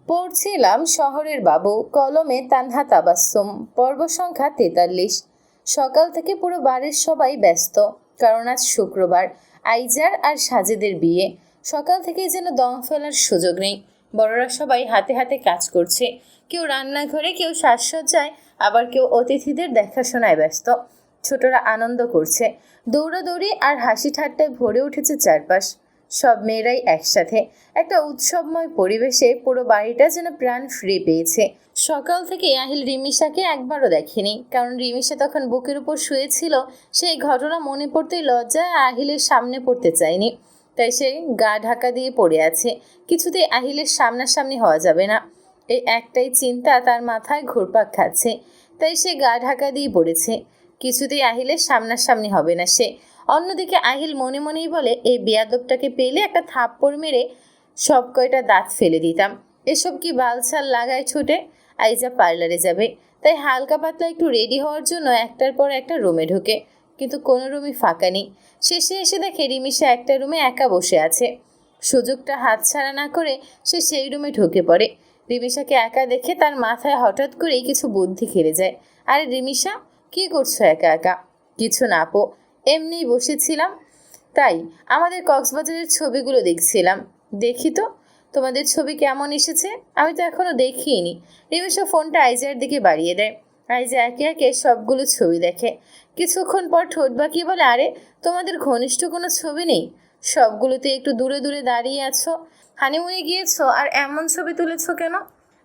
পড়ছিলাম শহরের বাবু, কলমে তানহা তাবাসসুম, পর্ব সংখ্যা 43। সকাল থেকে পুরো বাড়ির সবাই ব্যস্ত, কারণ আজ শুক্রবার, আইজার আর সাজেদের বিয়ে। সকাল থেকেই যেন দম ফেলার সুযোগ নেই। বড়রা সবাই হাতে হাতে কাজ করছে, কেউ রান্নাঘরে, কেউ সাজসজ্জায়, আবার কেউ অতিথিদের দেখাশোনায় ব্যস্ত। ছোটরা আনন্দ করছে, দৌড়াদৌড়ি আর হাসি ঠাট্টায় ভরে উঠেছে চারপাশ। সব মেয়েরাই একসাথে একটা উৎসবময় পরিবেশে পুরো বাড়িটা যেন প্রাণ ফিরে পেয়েছে। সকাল থেকে আহিল রিমিশাকে একবারও দেখেনি, কারণ রিমিশা তখন বুকের উপর শুয়েছিল। সেই ঘটনা মনে পড়তেই লজ্জায় আহিলের সামনে পড়তে চায়নি, তাই সে গা ঢাকা দিয়ে পড়ে আছে। কিছুতেই আহিলের সামনাসামনি হওয়া যাবে না, এই একটাই চিন্তা তার মাথায় ঘুরপাক খাচ্ছে। তাই সে গা ঢাকা দিয়ে পড়েছে, কিছুতেই আহিলের সামনাসামনি হবে না সে। অন্যদিকে আহিল মনে মনেই বলে, এই বেয়াদবটাকে পেলে একটা থাপ্পড় মেরে সব কয়টা দাঁত ফেলে দিতাম। এসব কি বালছাল লাগায় ছুটে। আইজা পার্লারে যাবে, তাই হালকা পাতলা একটু রেডি হওয়ার জন্য একটার পর একটা রুমে ঢোকে, কিন্তু কোনো রুমই ফাঁকা নেই। শেষে এসে দেখে রিমিশা একটা রুমে একা বসে আছে। সুযোগটা হাতছাড়া না করে সে সেই রুমে ঢুকে পড়ে। রিমিশাকে একা দেখে তার মাথায় হঠাৎ করেই কিছু বুদ্ধি খেলে যায়। আরে রিমিশা, কি করছো একা একা? কিছু না আপু, এমনিই বসেছিলাম, তাই আমাদের কক্সবাজারের ছবিগুলো দেখছিলাম। দেখি তো তোমাদের ছবি কেমন এসেছে, আমি তো এখনো দেখিনি। রিমিশা ফোনটা আইজার দিকে বাড়িয়ে দেয়। আইজা একে একে সবগুলো ছবি দেখে। কিছুক্ষণ পর ঠোঁট বাঁকিয়ে বলে, আরে তোমাদের ঘনিষ্ঠ কোনো ছবি নেই? সবগুলোতে একটু দূরে দূরে দাঁড়িয়ে আছো, হানিমুনে গিয়েছো, আর এমন ছবি তুলেছো কেন?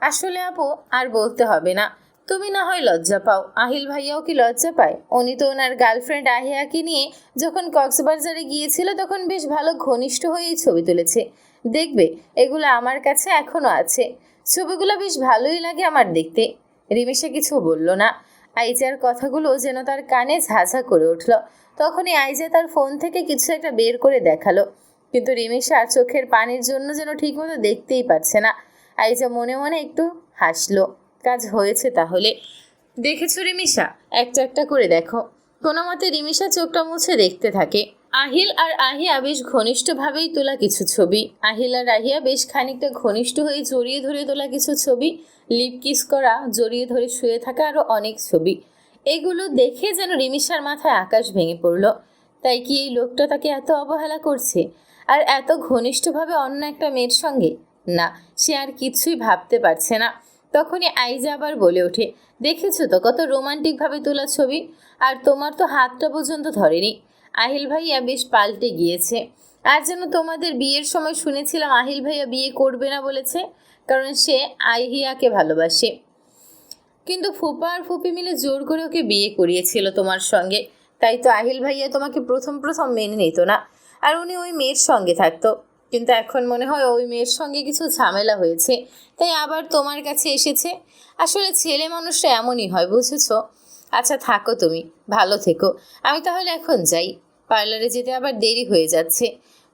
আসলে আপু, আর বলতে হবে না, তুমি না হয় লজ্জা পাও, আহিল ভাইয়াও কি লজ্জা পায়? উনি তো ওনার গার্লফ্রেন্ড আহিয়াকে নিয়ে যখন কক্সবাজারে গিয়েছিল তখন বেশ ভালো ঘনিষ্ঠ হয়েই ছবি তুলেছে। দেখবে, এগুলো আমার কাছে এখনো আছে, ছবিগুলো বেশ ভালোই লাগে আমার দেখতে। রিমিশা কিছু বলল না। আইজার কথাগুলো যেন তার কানে ঝাঝা করে উঠল। তখনই আইজা তার ফোন থেকে কিছু একটা বের করে দেখালো, কিন্তু রিমিশা চোখের পানির জন্য যেন ঠিকমতো দেখতেই পারছে না। আইজা মনে মনে একটু হাসলো। কাজ হয়েছে তাহলে। দেখেছো রিমিশা, একটা একটা করে দেখো। কোনো মতে রিমিশা চোখটা মুছে দেখতে থাকে। আহিল আর আহিয়া বেশ ঘনিষ্ঠভাবেই তোলা কিছু ছবি। আহিল আর আহিয়া বেশ খানিকটা ঘনিষ্ঠ হয়ে জড়িয়ে ধরে তোলা কিছু ছবি। লিপ কিস করা, জড়িয়ে ধরে শুয়ে থাকা, আরও অনেক ছবি। এগুলো দেখে যেন রিমিশার মাথায় আকাশ ভেঙে পড়ল। তাই কি এই লোকটা তাকে এত অবহেলা করছে, আর এত ঘনিষ্ঠভাবে অন্য একটা মেয়ের সঙ্গে? না, সে আর কিছুই ভাবতে পারছে না। তখনই আইজা আবার বলে ওঠে, দেখেছো তো কত রোমান্টিকভাবে তোলা ছবি, আর তোমার তো হাতটা পর্যন্ত ধরেনি। আহিল ভাইয়া বেশ পাল্টে গিয়েছে। আর যেন তোমাদের বিয়ের সময় শুনেছিলাম আহিল ভাইয়া বিয়ে করবে না বলেছে, কারণ সে আহিয়াকে ভালোবাসে। কিন্তু ফুপা আর ফুপি মিলে জোর করে ওকে বিয়ে করিয়েছিল তোমার সঙ্গে, তাই তো আহিল ভাইয়া তোমাকে প্রথম প্রথম মেনে নিত না, আর উনি ওই মেয়ের সঙ্গে থাকতো। কিন্তু এখন মনে হয় ওই মেয়ের সঙ্গে কিছু ঝামেলা হয়েছে, তাই আবার তোমার কাছে এসেছে। আসলে ছেলে মানুষরা এমনই হয়, বুঝেছো? আচ্ছা থাকো, তুমি ভালো থেকো, আমি তাহলে এখন যাই, পার্লারে যেতে আবার দেরি হয়ে যাচ্ছে।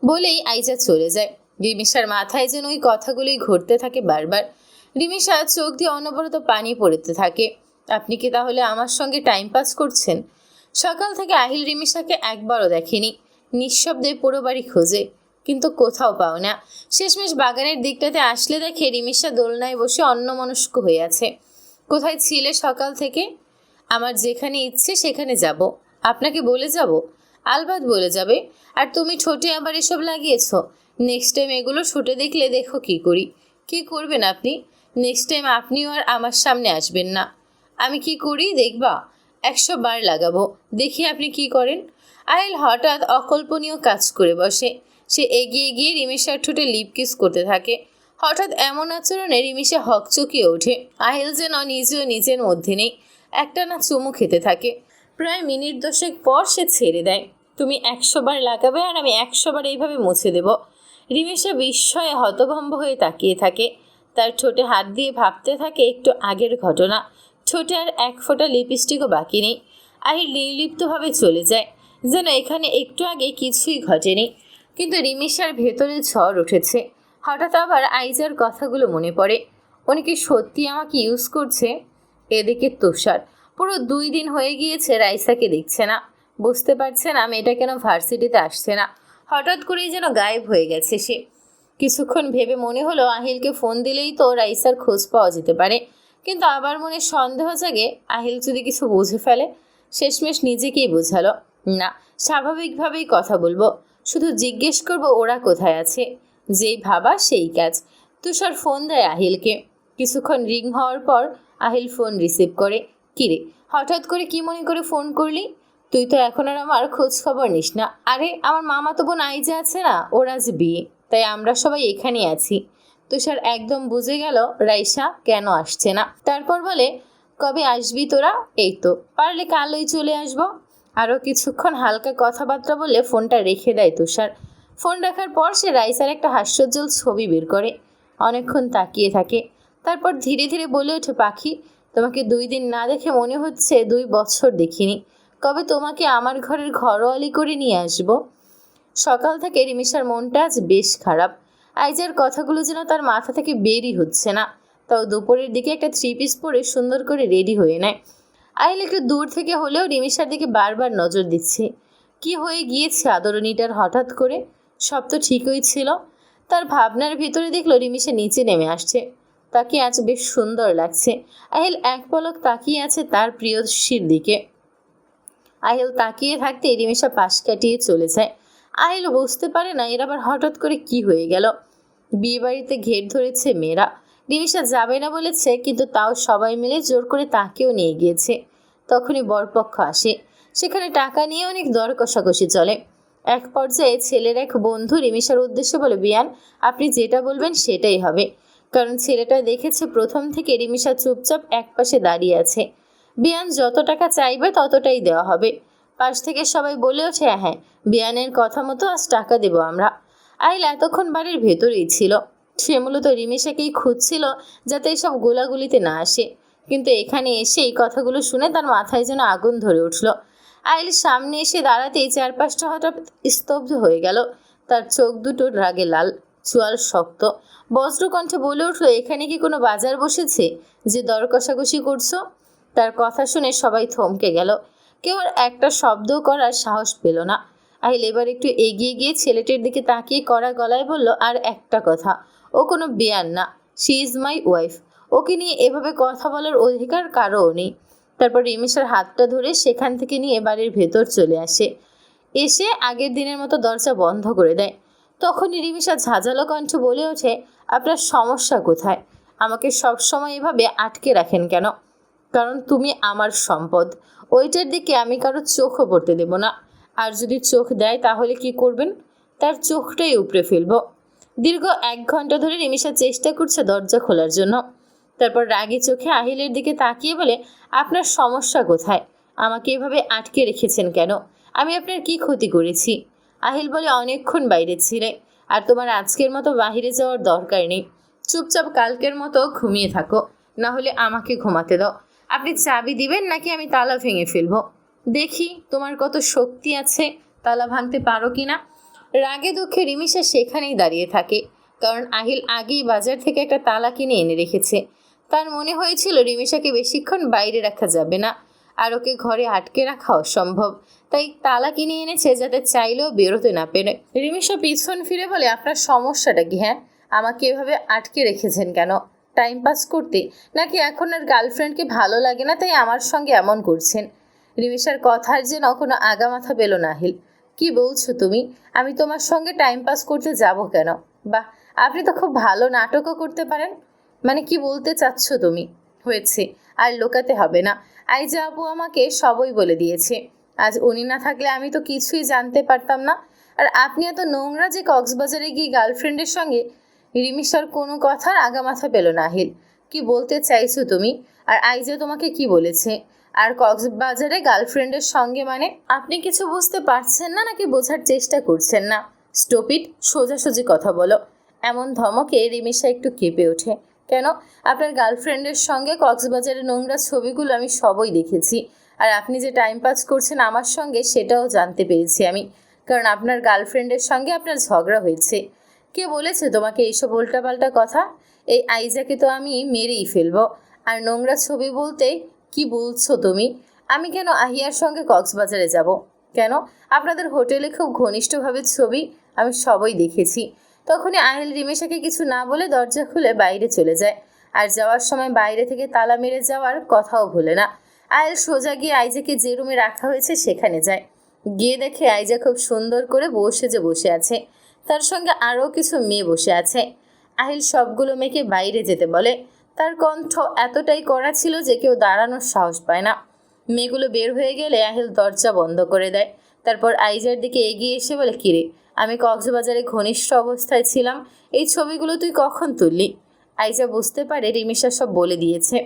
বলেই আইজা চলে যায়। রিমিশার মাথায় যেন ওই কথাগুলোই ঘুরতে থাকে বারবার। রিমিশা চোখ দিয়ে অনবরত পানি পড়তে থাকে। আপনি কি তাহলে আমার সঙ্গে টাইম পাস করছেন? সকাল থেকে আহিল রিমিশাকে একবারও দেখেনি। নিঃশব্দে পুরো বাড়ি খোঁজে, কিন্তু কোথাও পাও না। শেষমেশ বাগানের দিকটাতে আসলে দেখে রিমিশা দোলনায় বসে অন্যমনস্ক হয়ে আছে। কোথায় ছিলে সকাল থেকে? আমার যেখানে ইচ্ছে সেখানে যাব। আপনাকে বলে যাব? আলবাত বলে যাবে। আর তুমি ঠোঁটে আবার এসব লাগিয়েছ। নেক্সট টাইম এগুলো ঠোঁটে দেখলে দেখো কি করি। কি করবেন আপনি? নেক্সট টাইম আপনিও আর আমার সামনে আসবেন না। আমি কি করি দেখবা? 100 বার লাগাবো, দেখি আপনি কি করেন। আহিল হঠাৎ অকল্পনীয় কাজ করে বসে। সে এগিয়ে গিয়ে রিমিশার ঠোঁটে লিপ কিস করতে থাকে। হঠাৎ এমন আচরণে রিমিশা হকচকিয়ে ওঠে। আহিল যেন নিজেও নিজের মধ্যে নেই, একটানা চুমু খেতে থাকে। প্রায় মিনিট 10 পর সে ছেড়ে দেয়। তুমি 100 বার লাগাবে আর আমি 100 বার এইভাবে মুছে দেব। রিমিশা বিস্ময়ে হতভম্ব হয়ে তাকিয়ে থাকে। তার ঠোঁটে হাত দিয়ে ভাবতে থাকে একটু আগের ঘটনা। ঠোঁটে আর এক ফোঁটা লিপস্টিকও বাকি নেই। আহিল নির্লিপ্তভাবে চলে যায়, যেন এখানে একটু আগে কিছুই ঘটেনি। কিন্তু রিমিশার ভেতরে ঝড় উঠেছে। হঠাৎ আবার আইজার কথাগুলো মনে পড়ে। উনি কি সত্যি আমাকে ইউজ করছে? এদিকে তুষার পুরো 2 দিন হয়ে গিয়েছে রাইসাকে দেখছে না। বুঝতে পারছে না মেয়েটা কেন ভার্সিটিতে আসছে না। হঠাৎ করেই যেন গায়েব হয়ে গেছে সে। কিছুক্ষণ ভেবে মনে হলো আহিলকে ফোন দিলেই তো রাইসার খোঁজ পাওয়া যেতে পারে, কিন্তু আবার মনে সন্দেহ জাগে আহিল যদি কিছু বুঝে ফেলে। শেষমেশ নিজেকেই বোঝালো, না, স্বাভাবিকভাবেই কথা বলবো, শুধু জিজ্ঞেস করব ওরা কোথায় আছে। যেই ভাবা সেই কাজ। তুষার ফোন দেয় আহিলকে। কিছুক্ষণ রিং হওয়ার পর আহিল ফোন রিসিভ করে। কিরে, হঠাৎ করে কি মনে করে ফোন করলি? তুই তো এখন আর আমার খোঁজ খবর নিস না। আরে আমার মামাতো বোন আইজা আছে না, ওর আজ বিয়ে, তাই আমরা সবাই এখানেই আছি। তুষার একদম বুঝে গেল রাইসা কেন আসছে না। তারপর বলে, কবে আসবি তোরা? এই তো, পারলে কালই চলে আসবো। আরও কিছুক্ষণ হালকা কথাবার্তা বলে ফোনটা রেখে দেয় তুষার। ফোন রাখার পর সে রাইসার একটা হাস্যোজ্জ্বল ছবি বের করে। অনেকক্ষণ তাকিয়ে থাকে। তারপর ধীরে ধীরে বলে ওঠে, পাখি, তোমাকে 2 দিন না দেখে মনে হচ্ছে 2 বছর দেখিনি। কবে তোমাকে আমার ঘরের ঘরোয়ালি করে নিয়ে আসবো। সকাল থেকে রিমিশার মনটা আজ বেশ খারাপ। আইজার কথাগুলো যেন তার মাথা থেকে বেরই হচ্ছে না। তাও দুপুরের দিকে একটা 3 পিস পরে সুন্দর করে রেডি হয়ে নেয়। আহিল একটু দূর থেকে হলেও রিমিশার দিকে বারবার নজর দিচ্ছে। কি হয়ে গিয়েছে আদরণীটার হঠাৎ করে? সব তো ঠিকই ছিল। তার ভাবনার ভিতরে দেখলো রিমিশা নিচে নেমে আসছে। তাকে আজ বেশ সুন্দর লাগছে। আহিল এক পলক তাকিয়ে আছে তার প্রিয়সীর দিকে। আহিল তাকিয়ে থাকতে রিমিশা পাশ কাটিয়ে চলে যায়। আহিল বুঝতে পারে না এর আবার হঠাৎ করে কি হয়ে গেল। বিয়ে বাড়িতে ঘের ধরেছে মেয়েরা। রিমিশা যাবে না বলেছে, কিন্তু তাও সবাই মিলে জোর করে তাকেও নিয়ে গিয়েছে। তখনই বরপক্ষ আসে। সেখানে টাকা নিয়ে অনেক দর কষাকষি চলে। এক পর্যায়ে ছেলের এক বন্ধু রিমিশার উদ্দেশ্যে বলে, বিয়ান, আপনি যেটা বলবেন সেটাই হবে। কারণ ছেলেটা দেখেছে প্রথম থেকে রিমিশা চুপচাপ একপাশে দাঁড়িয়ে আছে। বিয়ান যত টাকা চাইবে ততটাই দেওয়া হবে। পাশ থেকে সবাই বলে ওঠে, হ্যাঁ, বিয়ানের কথা মতো আজ টাকা দেব আমরা। আহিল এতক্ষণ বাড়ির ভেতরেই ছিল। সে মূলত রিমিশাকেই খুঁজছিল যাতে এসব গোলাগুলিতে না আসে। কিন্তু এখানে এসে এই কথাগুলো শুনে তার মাথায় যেন আগুন ধরে উঠল। আহিল সামনে এসে দাঁড়াতেই চারপাশটা হঠাৎ স্তব্ধ হয়ে গেল। তার চোখ দুটো রাগে লাল, চোয়াল শক্ত। বজ্রকণ্ঠে বলে উঠল, এখানে কি কোনো বাজার বসেছে যে দর কষাকষি করছো? তার কথা শুনে সবাই থমকে গেল। কেউ আর একটা শব্দ করার সাহস পেল না। আহিল এবার একটু এগিয়ে গিয়ে ছেলেটির দিকে তাকিয়ে কড়া গলায় বলল, আর একটা কথা, ও কোনো বেয়ান না, শি ইজ মাই ওয়াইফ। ওকে নিয়ে এভাবে কথা বলার অধিকার কারও নেই। তারপর রিমিশার হাতটা ধরে সেখান থেকে নিয়ে বাড়ির ভেতর চলে আসে। এসে আগের দিনের মতো দরজা বন্ধ করে দেয়। তখনই রিমিশা ঝাঁঝালো কণ্ঠ বলে ওঠে, আপনার সমস্যা কোথায়? আমাকে সবসময় এভাবে আটকে রাখেন কেন? কারণ তুমি আমার সম্পদ। ওইটার দিকে আমি কারো চোখও পড়তে দেব না। আর যদি চোখ দেয় তাহলে কি করবেন? তার চোখটাই উপড়ে ফেলব। দীর্ঘ 1 ঘন্টা ধরে রিমিশা চেষ্টা করছে দরজা খোলার জন্য। তারপর রাগী চোখে আহিলের দিকে তাকিয়ে বলে, আপনার সমস্যা কোথায়? আমাকে এভাবে আটকে রেখেছেন কেন? আমি আপনার কি ক্ষতি করেছি? আহিল বলে, অনেকক্ষণ বাইরে ছিলে, আর তোমার আজকের মতো বাহিরে যাওয়ার দরকার নেই। চুপচাপ কালকের মতো ঘুমিয়ে থাকো, না হলে আমাকে ঘুমাতে দাও। আপনি চাবি দিবেন নাকি আমি তালা ভেঙে ফেলবো? দেখি তোমার কত শক্তি আছে, তালা ভাঙতে পারো কি না। রাগে দুঃখে রিমিশা সেখানেই দাঁড়িয়ে থাকে। কারণ আহিল আগেই বাজার থেকে একটা তালা কিনে এনে রেখেছে। তার মনে হয়েছিল রিমিশাকে বেশিক্ষণ বাইরে রাখা যাবে না, আর ওকে ঘরে আটকে রাখা অসম্ভব। তাই তালা কিনে এনেছে যাতে চাইলেও বেরোতে না পেরে। রিমিশা পিছন ফিরে বলে, আপনার সমস্যাটা কি? হ্যাঁ, আমাকে এভাবে আটকে রেখেছেন কেন? টাইম পাস করতে, নাকি এখন আর গার্লফ্রেন্ডকে ভালো লাগে না তাই আমার সঙ্গে এমন করছেন? রিমিশার কথার যেন কোনো আগামাথা পেল না আহিল। কি বলছো তুমি? আমি তোমার সঙ্গে টাইম পাস করতে যাব কেন? বাহ, আপনি তো খুব ভালো নাটকও করতে পারেন। মানে কি বলতে চাচ্ছ তুমি? হয়েছে, আর লোকাতে হবে না। আইজা আপু আমাকে সবই বলে দিয়েছে। আজ উনি না থাকলে আমি তো কিছুই জানতে পারতাম না। আর আপনি এত নোংরা যে কক্সবাজারে গিয়ে গার্লফ্রেন্ডের সঙ্গে। রিমিশার কোনো কথার আগামাথা পেল না আহিল। কি বলতে চাইছো তুমি? আর আইজা তোমাকে কি বলেছে? আর কক্সবাজারে গার্লফ্রেন্ডের সঙ্গে মানে? আপনি কিছু বুঝতে পারছেন না নাকি বোঝার চেষ্টা করছেন না? স্টপিট, সোজাসুজি কথা বলো। এমন ধমকে রিমিশা একটু কেঁপে ওঠে। কেন? আপনার গার্লফ্রেন্ডের সঙ্গে কক্সবাজারের নোংরা ছবিগুলো আমি সবই দেখেছি। আর আপনি যে টাইম পাস করছেন আমার সঙ্গে সেটাও জানতে পেরেছি আমি। কারণ আপনার গার্লফ্রেন্ডের সঙ্গে আপনার ঝগড়া হয়েছে। কে বলেছে তোমাকে এইসব উল্টাপাল্টা কথা? এই আইজাকে তো আমি মেরেই ফেলবো। আর নোংরা ছবি বলতে কি বলছো তুমি? আমি কেন আহিয়ার সঙ্গে কক্সবাজারে যাব? কেন? আপনাদের হোটেলে খুব ঘনিষ্ঠভাবে ছবি আমি সবই দেখেছি। তখনই আহিল রিমিশাকে কিছু না বলে দরজা খুলে বাইরে চলে যায়। আর যাওয়ার সময় বাইরে থেকে তালা মেরে যাওয়ার কথাও ভুলে না। আহিল সোজা গিয়ে আইজাকে যে রুমে রাখা হয়েছে সেখানে যায়। গিয়ে দেখে আইজা খুব সুন্দর করে বসে বসে আছে, তার সঙ্গে আরও কিছু মেয়ে বসে আছে। আহিল সবগুলো মেয়েকে বাইরে যেতে বলে। তার কণ্ঠ এতটাই কড়া ছিল যে কেউ দাঁড়ানোর সাহস পায় না। মেয়েগুলো বের হয়ে গেলে আহিল দরজা বন্ধ করে দেয়। তারপর আইজার দিকে এগিয়ে এসে বলে, কিরে, আমি কক্সবাজারে ঘনিষ্ঠ অবস্থায় ছিলাম, এই ছবিগুলো তুই কখন তুললি? আইজা বুঝতে পারে রিমিশা সব বলে দিয়েছে,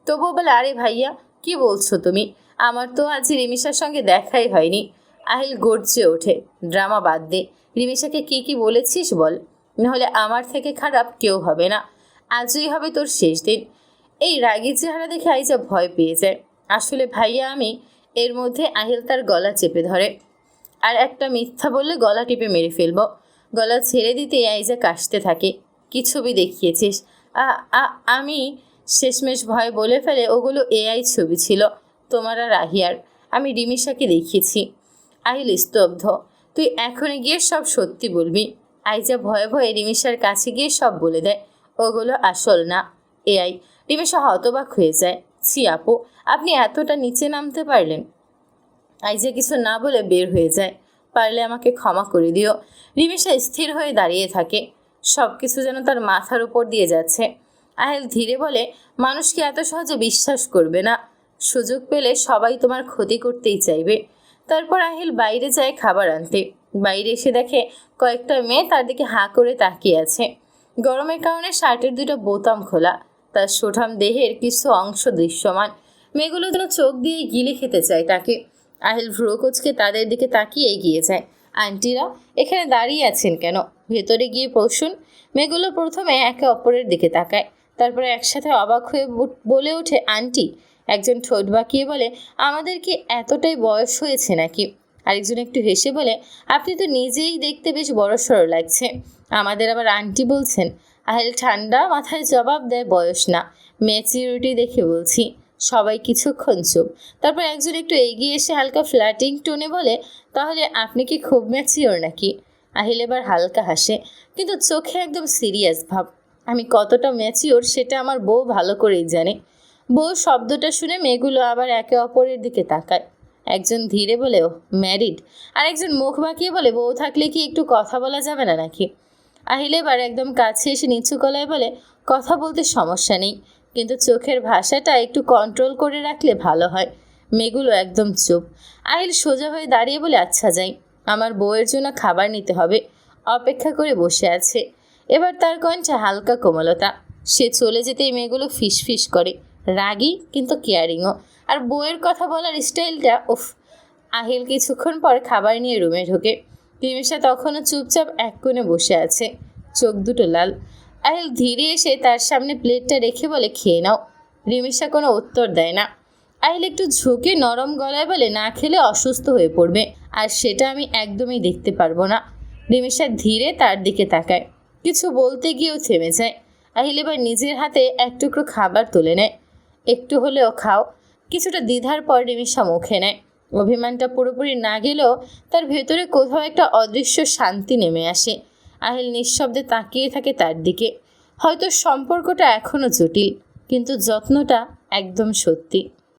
তবুও বলে, আরে ভাইয়া, কি বলছো তুমি? আমার তো আজ রিমিশার সঙ্গে দেখাই হয়নি। আহিল গর্জে ওঠে, ড্রামা বাদ দে, রিমিশাকে কি বলেছিস বল, নাহলে আমার থেকে খারাপ কেউ হবে না। আজই হবে তোর শেষ দিন। এই রাগী চেহারা দেখে আইজা ভয় পেয়ে যায়। আসলে ভাইয়া আমি। এর মধ্যে আহিল তার গলা চেপে ধরে। আর একটা মিথ্যা বললে গলা টিপে মেরে ফেলবো। গলা ছেড়ে দিতে আইজা কাশতে থাকে। কি ছবি দেখিয়েছিস? আমি শেষমেশ ভয় বলে ফেলে, ওগুলো এআই ছবি ছিল, তোমার আর আহিয়ার। আমি রিমিশাকে দেখিয়েছি। আহিল স্তব্ধ। তুই এখনই গিয়ে সব সত্যি বলবি। আইজা ভয়ে ভয়ে রিমিশার কাছে গিয়ে সব বলে দেয়, ওগুলো আসল না, এআই। রিমিশা হতবাক হয়ে যায়। ছি আপু, আপনি এতটা নিচে নামতে পারলেন? আইজা কিছু না বলে বের হয়ে যায়। পারলে আমাকে ক্ষমা করে দিও। রিমিশা স্থির হয়ে দাঁড়িয়ে থাকে। সব কিছু যেন তার মাথার উপর দিয়ে যাচ্ছে। আহিল ধীরে বলে, মানুষকে এত সহজে বিশ্বাস করবে না। সুযোগ পেলে সবাই তোমার ক্ষতি করতেই চাইবে। তারপর আহিল বাইরে যায় খাবার আনতে। বাইরে এসে দেখে কয়েকটা মেয়ে তার দিকে হাঁ করে তাকিয়ে আছে। গরমের কারণে শার্টের দুটো বোতাম খোলা, তার সুঠাম দেহের কিছু অংশ দৃশ্যমান। মেয়েগুলো যেন চোখ দিয়ে গিলে খেতে চায় তাকে। আহিল ভ্রুকুচকে তাদের দিকে তাকিয়ে এগিয়ে যায়। আন্টিরা এখানে দাঁড়িয়ে আছেন কেন? ভেতরে গিয়ে বসুন। মেয়েগুলো প্রথমে একে অপরের দিকে তাকায়, তারপরে একসাথে অবাক হয়ে বলে ওঠে, আন্টি। একজন ঠোঁট বাঁকিয়ে বলে, আমাদের কি এতটাই বয়স হয়েছে নাকি? আরেকজন একটু হেসে বলে, আপনি তো নিজেই দেখতে বেশ বড়সড় লাগছে, আমাদের আবার আন্টি বলছেন। আহিল ঠান্ডা মাথায় জবাব দেয়, বয়স না, ম্যাচিউরিটি দেখে বলছি। সবাই কিছুক্ষণ চুপ। তারপর একজন একটু এগিয়ে এসে হালকা ফ্ল্যাটিং টোনে বলে, তাহলে আপনি কি খুব ম্যাচিওর নাকি? আহিল এবার হালকা হাসে, কিন্তু চোখে একদম সিরিয়াস ভাব। আমি কতটা ম্যাচিওর সেটা আমার বউ ভালো করেই জানে। বউ শব্দটা শুনে মেয়েগুলো আবার একে অপরের দিকে তাকায়। একজন ধীরে বলে, ও ম্যারিড। আর একজন মুখ বাঁকিয়ে বলে, বউ থাকলে কি একটু কথা বলা যাবে না নাকি? আহিল এবার একদম কাছে এসে নিচু গলায় বলে, কথা বলতে সমস্যা নেই, কিন্তু চোখের ভাষাটা একটু কন্ট্রোল করে রাখলে ভালো হয়। মেয়েগুলো একদম চুপ। আহিল সোজা হয়ে দাঁড়িয়ে বলে, আচ্ছা যাই, আমার বউয়ের জন্য খাবার নিতে হবে। অপেক্ষা করে বসে আছে। এবার তার কণ্ঠে হালকা কোমলতা। সে চলে যেতেই মেয়েগুলো ফিস করে, রাগী কিন্তু কেয়ারিংও। আর বউয়ের কথা বলার স্টাইলটা, উফ। আহিল কিছুক্ষণ পর খাবার নিয়ে রুমে ঢোকে। রিমিশা তখনও চুপচাপ এক কোণে বসে আছে, চোখ দুটো লাল। আহিল ধীরে এসে তার সামনে প্লেটটা রেখে বলে, খেয়ে নাও। রিমিশা কোনো উত্তর দেয় না। আহিল একটু ঝুঁকে নরম গলায় বলে, না খেলে অসুস্থ হয়ে পড়বে, আর সেটা আমি একদমই দেখতে পারবো না। রিমিশা ধীরে তার দিকে তাকায়, কিছু বলতে গিয়েও থেমে যায়। আহিল এবার নিজের হাতে এক টুকরো খাবার তুলে নেয়। একটু হলেও খাও। কিছুটা দ্বিধার পর রিমিশা মুখে নেয়। অভিমানটা পুরোপুরি না গেলেও তার ভেতরে কোথাও একটা অদৃশ্য শান্তি নেমে আসে। আহিল নিঃশব্দে তাকিয়ে থাকে তার দিকে। হয়তো সম্পর্কটা এখনও জটিল, কিন্তু যত্নটা একদম সত্যি।